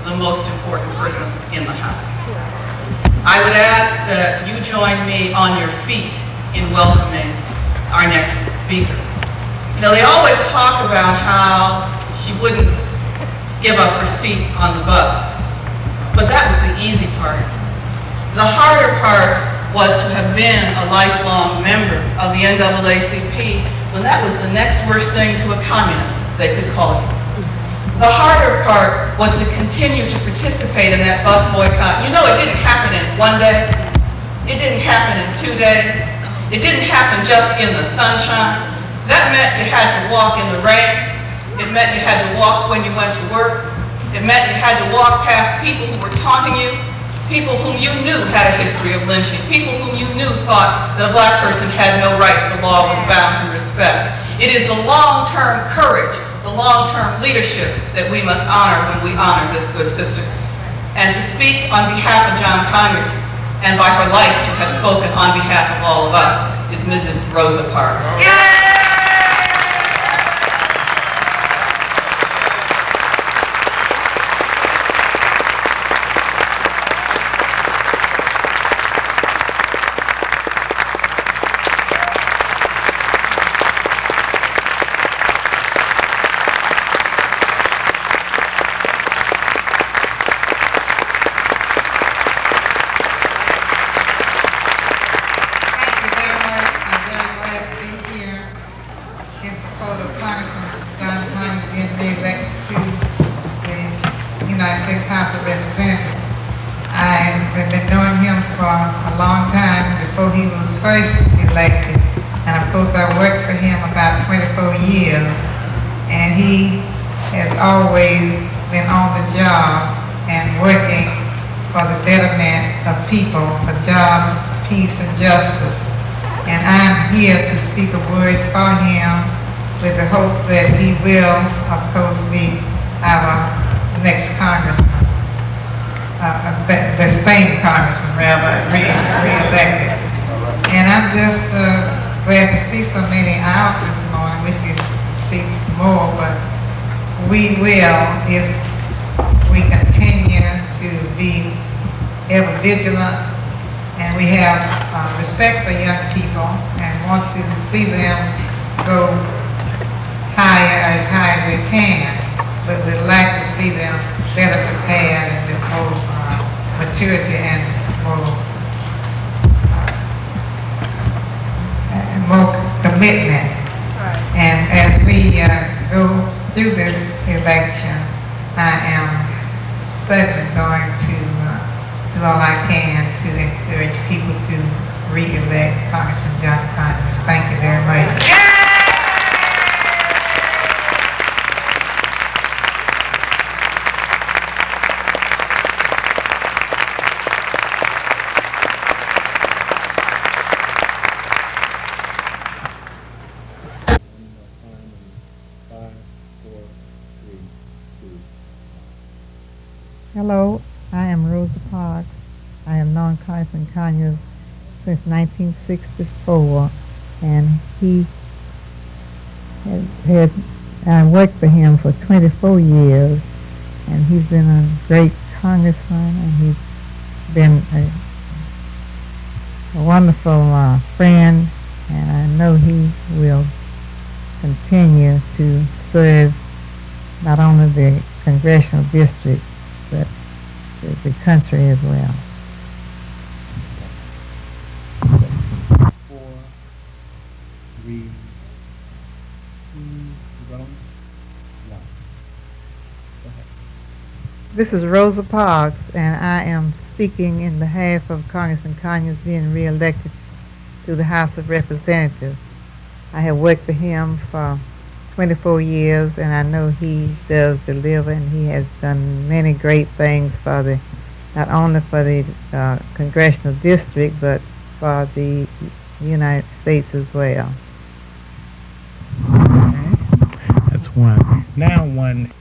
the most important person in the House. I would ask that you join me on your feet in welcoming our next speaker. You know, they always talk about how she wouldn't give up her seat on the bus, but that was the easy part. The harder part was to have been a lifelong member of the NAACP when that was the next worst thing to a communist they could call you. The harder part was to continue to participate in that bus boycott. You know, it didn't happen in one day. It didn't happen in 2 days. It didn't happen just in the sunshine. That meant you had to walk in the rain. It meant you had to walk when you went to work. It meant you had to walk past people who were taunting you, people whom you knew had a history of lynching, people whom you knew thought that a black person had no rights the law was bound to respect. It is the long-term courage, the long-term leadership that we must honor when we honor this good sister. And to speak on behalf of John Conyers, and by her life to have spoken on behalf of all of us, is Mrs. Rosa Parks. First elected, and of course I worked for him about 24 years, and he has always been on the job and working for the betterment of people, for jobs, peace, and justice. And I'm here to speak a word for him with the hope that he will, of course, be our next congressman, the same congressman, rather, re-elected. And I'm just glad to see so many out this morning. Wish we could see more, but we will if we continue to be ever vigilant, and we have respect for young people and want to see them go higher, as high as they can, but we'd like to see them better prepared and with more maturity and more commitment. Right. And as we go through this election, I am certainly going to do all I can to encourage people to re-elect Congressman John Conyers. Thank you very much. Hello, I am Rosa Parks. I have known Congressman Conyers since 1964, and I worked for him for 24 years, and he's been a great congressman, and he's been a wonderful friend, and I know he will continue to serve not only the congressional district, but the country as well. This is Rosa Parks, and I am speaking in behalf of Congressman Conyers being re-elected to the House of Representatives. I have worked for him for 24 years, and I know he does deliver, and he has done many great things for the, not only for the congressional district, but for the United States as well. Okay. That's one. Now one.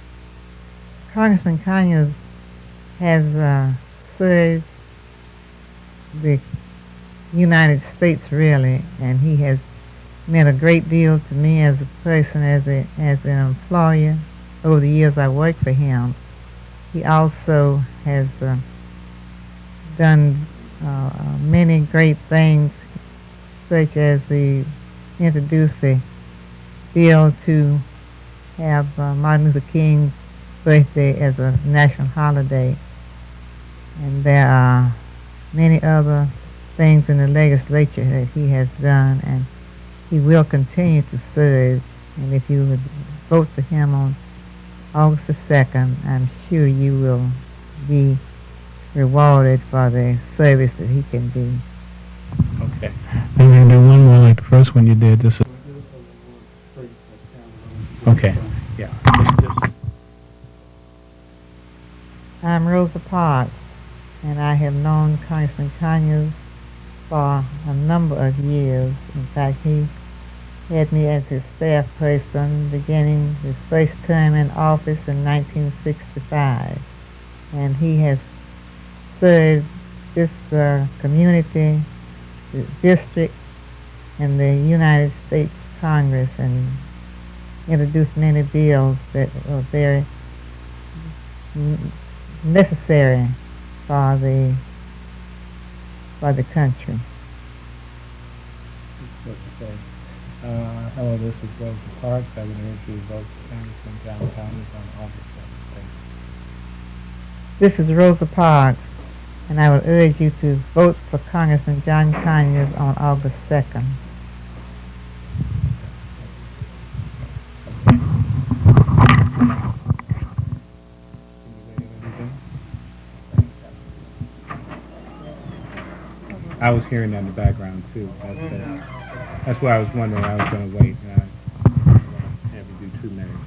Congressman Conyers has served the United States really, and he has meant a great deal to me as a person, as an employer. Over the years I worked for him, he also has done many great things, such as introduce the bill to have Martin Luther King's birthday as a national holiday. And there are many other things in the legislature that he has done, and he will continue to serve. And if you would vote for him on August the 2nd, I'm sure you will be rewarded for the service that he can do. Okay. Then you do one more like the first one you did. This is okay. Yeah. Just I'm Rosa Parks, and I have known Congressman Conyers for a number of years. In fact, he had me as his staff person beginning his first term in office in 1965. And he has served this community, the district, and the United States Congress, and introduced many bills that are very necessary for the country. okay. Hello, this is Rosa Parks. I would urge you to vote for Congressman John Conyers on August 7th. This is Rosa Parks, and I would urge you to vote for Congressman John Conyers on August 2nd. I was hearing that in the background too. That's why I was wondering. I was going to wait. I have to do 2 minutes.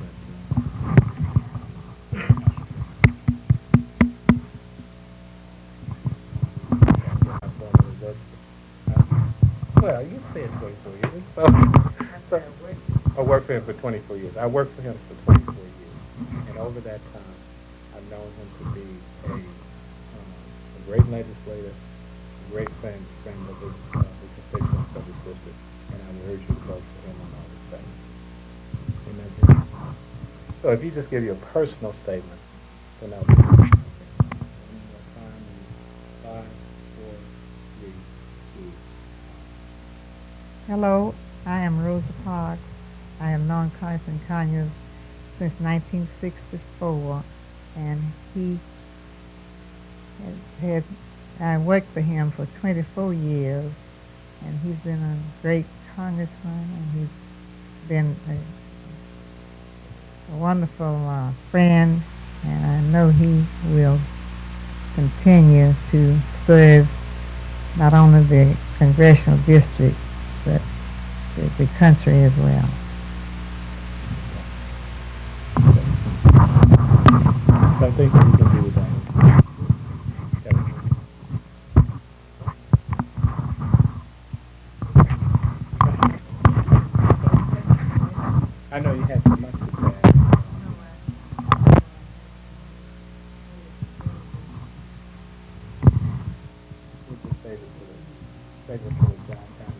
Well, you said 24 years. So I worked for him for 24 years. I worked for him for 24 years, and over that time, I've known him to be a great legislator, a great friend of the constituents of his district, and I would urge you to vote for him on August 2nd. Amen. So if you just give your personal statement, then I'll be okay. 5, 4, 3, 2. Hello, I am Rosa Parks. I have known Congressman Conyers since 1964, and I worked for him for 24 years, and he's been a great congressman, and he's been a wonderful friend, and I know he will continue to serve not only the congressional district, but the country as well. So I think we can do with that. I know you had so much to say. We'll just save it for the John Conyers.